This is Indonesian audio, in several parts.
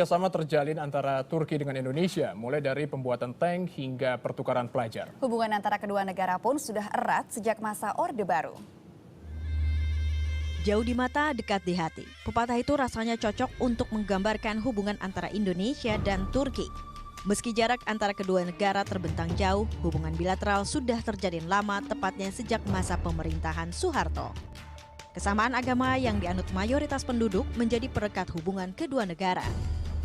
kerjasama terjalin antara Turki dengan Indonesia, mulai dari pembuatan tank hingga pertukaran pelajar. Hubungan antara kedua negara pun sudah erat sejak masa Orde Baru. Jauh di mata, dekat di hati. Pepatah itu rasanya cocok untuk menggambarkan hubungan antara Indonesia dan Turki. Meski jarak antara kedua negara terbentang jauh, hubungan bilateral sudah terjalin lama, tepatnya sejak masa pemerintahan Soeharto. Kesamaan agama yang dianut mayoritas penduduk menjadi perekat hubungan kedua negara.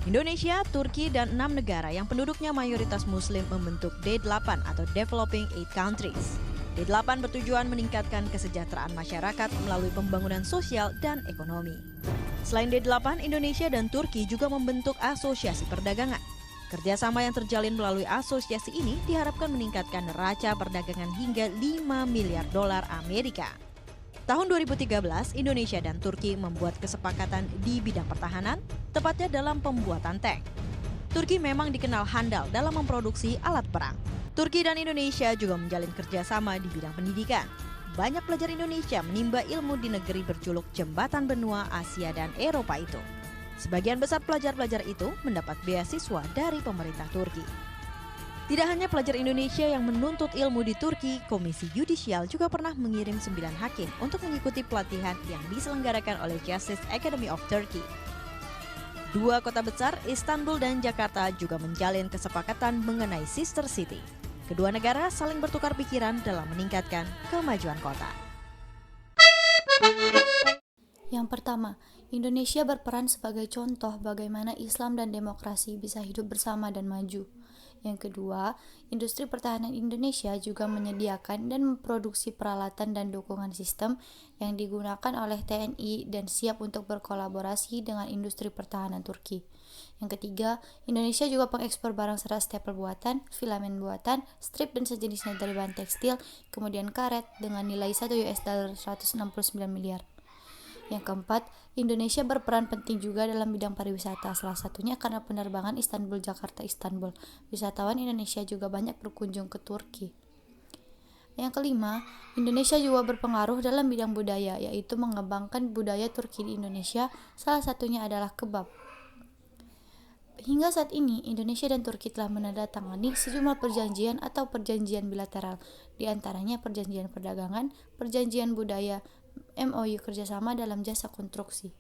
Indonesia, Turki, dan 6 negara yang penduduknya mayoritas Muslim membentuk D8 atau Developing Eight Countries. D8 bertujuan meningkatkan kesejahteraan masyarakat melalui pembangunan sosial dan ekonomi. Selain D8, Indonesia dan Turki juga membentuk asosiasi perdagangan. Kerjasama yang terjalin melalui asosiasi ini diharapkan meningkatkan neraca perdagangan hingga 5 miliar dolar Amerika. Tahun 2013, Indonesia dan Turki membuat kesepakatan di bidang pertahanan, tepatnya dalam pembuatan tank. Turki memang dikenal handal dalam memproduksi alat perang. Turki dan Indonesia juga menjalin kerjasama di bidang pendidikan. Banyak pelajar Indonesia menimba ilmu di negeri berjuluk Jembatan Benua Asia dan Eropa itu. Sebagian besar pelajar-pelajar itu mendapat beasiswa dari pemerintah Turki. Tidak hanya pelajar Indonesia yang menuntut ilmu di Turki, Komisi Yudisial juga pernah mengirim 9 hakim untuk mengikuti pelatihan yang diselenggarakan oleh Justice Academy of Turkey. 2 kota besar, Istanbul dan Jakarta, juga menjalin kesepakatan mengenai sister city. Kedua negara saling bertukar pikiran dalam meningkatkan kemajuan kota. Yang pertama, Indonesia berperan sebagai contoh bagaimana Islam dan demokrasi bisa hidup bersama dan maju. Yang kedua, industri pertahanan Indonesia juga menyediakan dan memproduksi peralatan dan dukungan sistem yang digunakan oleh TNI dan siap untuk berkolaborasi dengan industri pertahanan Turki. Yang ketiga, Indonesia juga pengekspor barang serat staple buatan, filamen buatan, strip dan sejenisnya dari bahan tekstil, kemudian karet dengan nilai $1 169 miliar. Yang keempat, Indonesia berperan penting juga dalam bidang pariwisata, salah satunya karena penerbangan Istanbul-Jakarta-Istanbul. Wisatawan Indonesia juga banyak berkunjung ke Turki. Yang kelima, Indonesia juga berpengaruh dalam bidang budaya, yaitu mengembangkan budaya Turki di Indonesia, salah satunya adalah kebab. Hingga saat ini, Indonesia dan Turki telah menandatangani sejumlah perjanjian atau perjanjian bilateral, di antaranya perjanjian perdagangan, perjanjian budaya, MOU kerjasama dalam jasa konstruksi.